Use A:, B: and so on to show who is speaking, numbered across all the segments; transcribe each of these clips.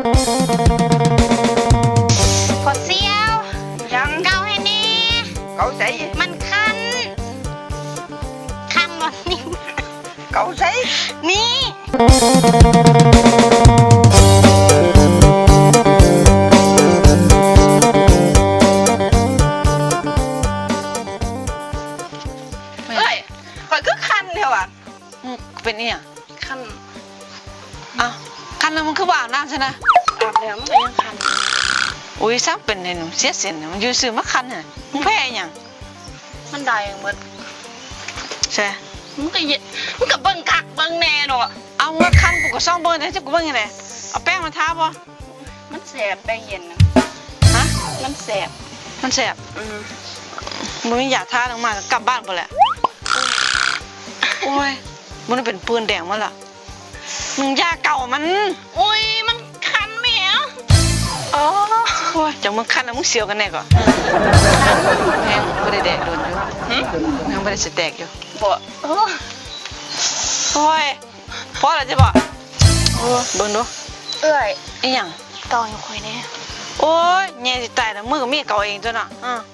A: พอเสียวยังเกาให้แน่เกาใส่มันคันวะนี่เกาใส่นี่
B: เป็นเนี่ย
A: คัน
B: อ้าวคันแล้วมันคือว่าอาบน้ำใช่ไหม
A: อาบแล้วมันก็ยังคัน
B: อุ้ยซ้ำเป็นเนี่ยหนูเสียเส้นมันอยู่ซื้อมาคันเนี่ยมึงแพ้ยัง
A: มันได้หมด
B: ใช่
A: มึงก็เบิ่งคักเบิ่งแน่เนาะ
B: เอาเมื่อคันกูก็ซ่องเบิ่งได้จะกูเบิ่งยังไงเอาแป้งมาทาบ่
A: มันแสบแป้งเย็นนะ
B: ฮะ
A: มันแสบ
B: มึงอยากทาลงมากลับบ้านไปแหละโอ้ยมันเป็นปืนแดงมาละมึงยาเก่ามัน
A: โอ้ยมันคันแมว
B: อ๋อโอ้ยจากมึงคันแล้วมึงเสียวกันแน่ก่อนแห้งไม่ได้แดกโดนอยู่ยังไม่ได้จะแตกอยู่
A: บ่
B: โอ้ยพอแล้วจะบอกโอ้เบิ่งดูอีหยัง
A: เกาอยู่คอยแน่
B: โอ้ยแง่สิตายแล้วมือก็มีเก่าเองจ้ะน่ะ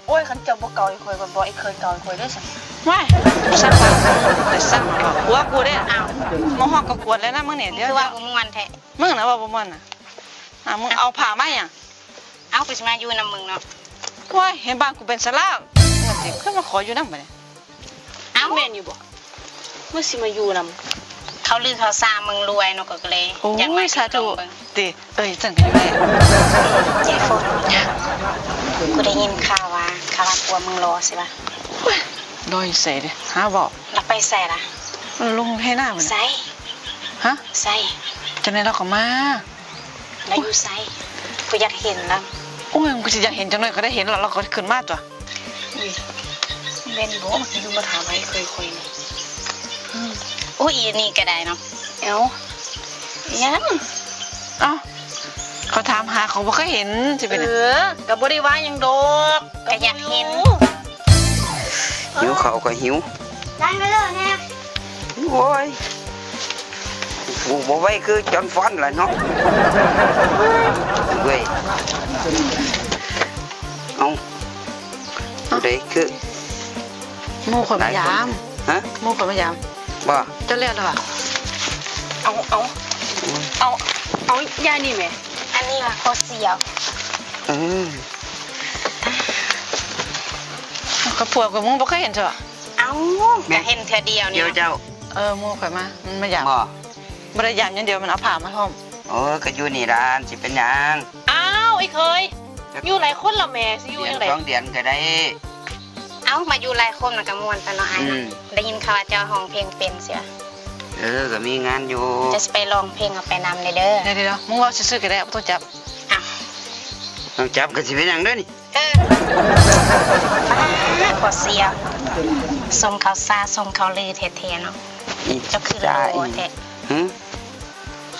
A: โอ้ยคันเจ้าบ่เกาอยู่คอยก่อนบ่ไอ้เคยเกาอยู่คอยได้สั่ง
B: ไม่สั่งว่าแต่สั่งว่าหัวกูได้อ้าวมาห้องก็กวดแล้วนะมึงเนี่ยเดี๋ยว
A: ว่าบ่ม่วนแท้
B: มึงนะว่าบ่ม่วนน่ะมึงเอาผ้ามาหยัง
A: เอาไปสิมาอยู่นำมึงเนาะ
B: โอ้ยเห็นบ้านกูเป็นศาลาเงินสิขึ้นมาขออยู่นำบัดนี้
A: เอาแม่นอยู่บ่มึงสิมาอยู่นำเขาลือเขาซามึงรวยเนาะก็เลย
B: อยากมาสาธุติจังกันอยู่แล้
A: ยายฝนกูได้ยินข่าวว่าปัวมึงรอใช่ป่ะ
B: รออยู่ใส่ดิหาบอก
A: แล้วไปใส่ล่ะ
B: ลงให้หน้ามัน
A: ใส่
B: ฮะ
A: ใส่
B: จังได๋เราก็มา
A: แล้วอยู่ใส่กูอยากเห็นแล้ว
B: โอ้ยกูสิอยากเห็นจังหน่อยก็ได้เห็นแล้วเราก็ขึ้นมาตัว
A: เล่นบ่สิดูมาถามให้เคยคุยโอ้ยนี่ก็ได้เนาะยัง
B: เขาถามหาเขาบ่เคยเห็นสิเป็น
A: ก็บ่ได้ว่าหยังดอกก็อยากเห็น
C: หิวเขาก็หิว
A: ได้ไปเลยแน่
C: โอ้ยกูบ่ไว้คือจอนฟอนล่ะเนาะเว้ยเอาได้คือ
B: หมู่คนมายาม
C: ฮะ
B: หมู่คนมายาม
C: บ่
B: จะเรียกแล้วอ่ะ
A: เอายานี่แม่อันนี้ล่ะโคเสียว
B: กระปวดกับมึงบ่เคยเห็นจ้ะ
A: ก็เห็นเธอเดียวนี่
C: เดี๋ยวเจ้า
B: หมู่ข่อยมามันมายามบ่ได้ยามอย่างเดียวมันเอาผ้ามาห่ม
C: ก็อยู่นี่ร้านสิเป็นหยัง
A: ไอ้เคยอยู่หลายคนละแม่สิอยู่จังได๋
C: 2 เดือนก็ได้
A: มาอยู่หลายคนน่ะก็ม่วนไปเนาะอ้ายได้ยินข่าวว่าเจ้าร้องเพลงเป็นเสีย
C: ก็มีงานอยู่
A: จะไปร้องเพลงเอาไปนำเด้อ
B: เดี๋ยวมึงว่าซื่อๆก็ได้บ่ต้องจับ
C: ต้องจับก็สิเป็นหยังเด้อนี่
A: ขอเสียสมเขาซาสมเขาลือแท้ๆเนาะเจ้าคือโลแท้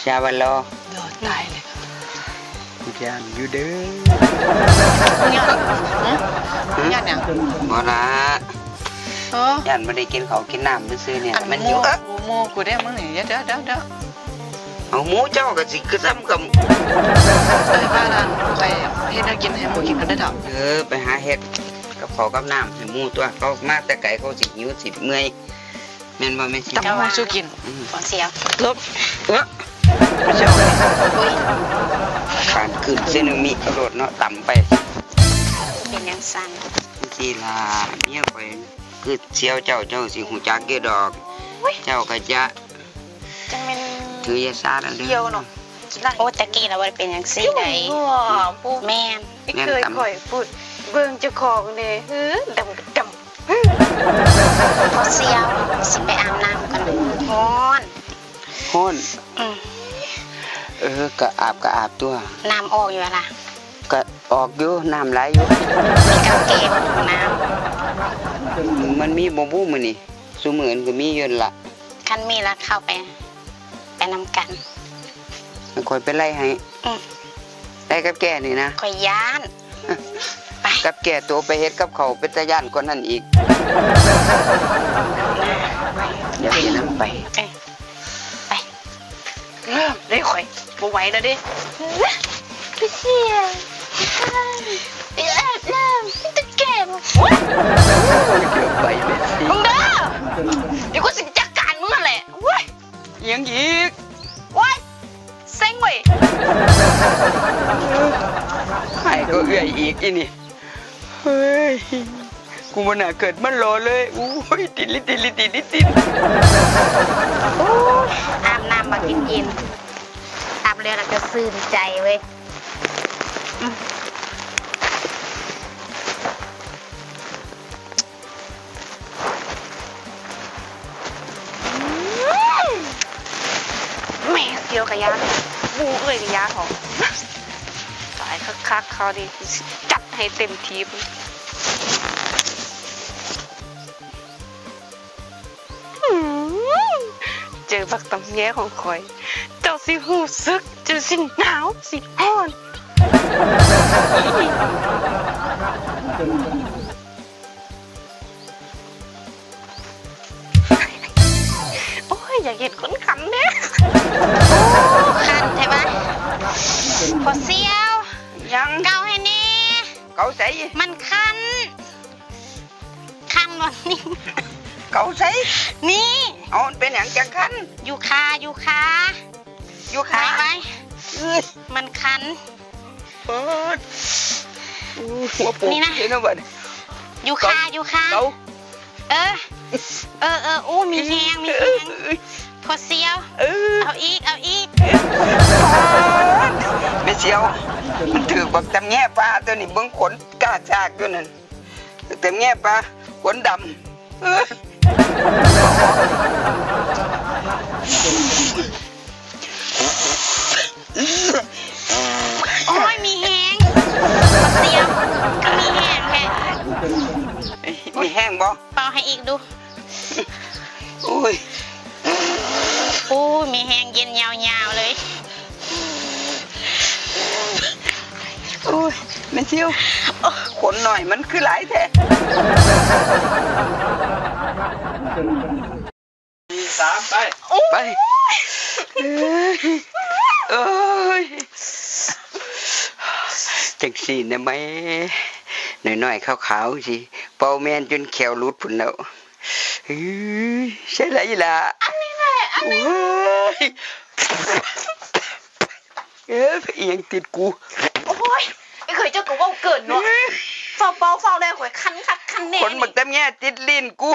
C: ชาบัลโล
B: ตายเลย
C: ย่านอยู่เด้
B: ย่านเนี่ย
C: บ่ละย่านไม่ได้กินข้าวกินน้ำซื้อเนี่ยมันหิว
B: หมูกูได้มึงนี่เดี๋ยว
C: เอาหมูเจ้าก็สิคือซ้ำกับ
B: บ้านนั้นไปเฮ็ดให้กินให้หมูกินกันได้เถอะ
C: ไปหาเฮ็ดกับข้าวกับน้ำให้หมูตัวเขามาแต่ไก่เขาสิหิวสิเมื่อยแม่นบ่แม่สิ
B: ตำหมูสู้กิน
A: เสีย
B: ลบ
C: ผ่านขึ้นเส้นมีกระโดดเนาะต่ำไป
A: เป็นยังสั่น
C: สิล่ะเมียข่อยคือเสียวเจ้าสิหูจักเกดอกเจ้าก็จะ
A: จังแม่น
C: ถือยาซาดันเด้อ
A: เนาะโอ้ตะกี้เราบ่ได้เป็นจังซี่ได้แม่น
B: เคยข่อยพูดเบิ่งเจ้าของนี่ดำ
A: พอเสียวสิไปอาบน้ำกันฮ้อน
C: ก็อาบตัว
A: น้ำออกอยู่ล่ะ
C: ก็ออกอยู่น้ำไหลอยู่
A: มีกางเกงน้
C: ำมันมีบ่บู้มื้อนี่ซุมื้อก็มีอยู่ล่ะ
A: คันมีละเข้าไปนำกัน
C: ค่อยไปไล่ให้ได้กับแก่นี่นะ
A: ค่อยย้าน
C: ไปกับแก่ตัวไปเฮ็ดกับเขาเป็นตาย่านกว่านั้นอีกอย่าไปนำไป
A: ได้ค่อยบ่
B: บ่ไหวแล้วเด้
A: ไปเสียไปอาบน้ำตะแกรง
C: เกือบไปเลยสิ
B: มึงเด้อเดี๋ยวกูสิจัดการมึงนั่นแหละเว้ย
C: ยังอีก
B: เว้ยเซ็งเว้ย
C: ให้ก็เอื้อยอีกอีนี่เฮ้ยกูมันน่ะเกิดมันรอเลยอุ้ยติดลิติดลิติดลิติด
A: อาบน้ำมากินเย็นอาบแล้วเราจะซื่นใจเว้ย
B: แม่เกี่ยวกับยาบูเอ้ยกับยาเขาสายคักๆเขาดิจัดให้เต็มทีมเจอบักตำแย่ของคอย เจ้าสิหูซึกเจ้าสิหนาวสิฮ้อนโอ้ยอยากเห็นคนขำเนี่ย
A: คันใช่ปะพอเสียว
C: ยัง
A: เกาให้แน่
C: เกาใส่
A: มันคัน คันวันนี้
C: เกาใส่
A: นี่
C: เอามันเป็นอย่างจังคัน
A: อยู่คาอยู่คา
C: อยู่
A: ไป
C: ขา
A: ไป
C: เอ้ย
A: มันคัน
C: เปิดอู้หัวโปก
A: นี่นะ
C: เห็นไหมบัด
A: อยู่คาอยู่คา
C: เกา
A: เอออู้มีแหงมีแหง
C: เอ้ย
A: พอเสียว
C: เออ
A: เอาอีกเอาอีก
C: ไม่เชียวมันถือบักตำแง่ปลาตัวนี้เบิ่งขนกล้าซากตัวนั้นตำแง่ปลาขนดำเอ้ย
A: โอ้ยมีแหงพอเสียวก็มีแหงแค่
C: มีแห้งบ่
A: เป่าให้อีกดู
C: อุ้ย
A: อู้มีแหงเย็นยาวๆเลย
C: อุ้ยไม่เชียวขนหน่อยมันคือหลายแท้สามไปไปเอ้ยจังสีนะไหมหน่อยๆขาวๆสิเป่าแมนจนแขวรุดผุนแล้วเฮ้ยใช่ไรล่ะอันนี้แหละอันนี้เอ๊ะเอียงติดกู
B: โอ้ยไอ้เคยเจ้าก็เว่าเกินเนาะเฝ้าเป่าเฝ้าแรงข่อยคันคักคันแน่
C: คนบักแต้มแง่ติดลิ้นกู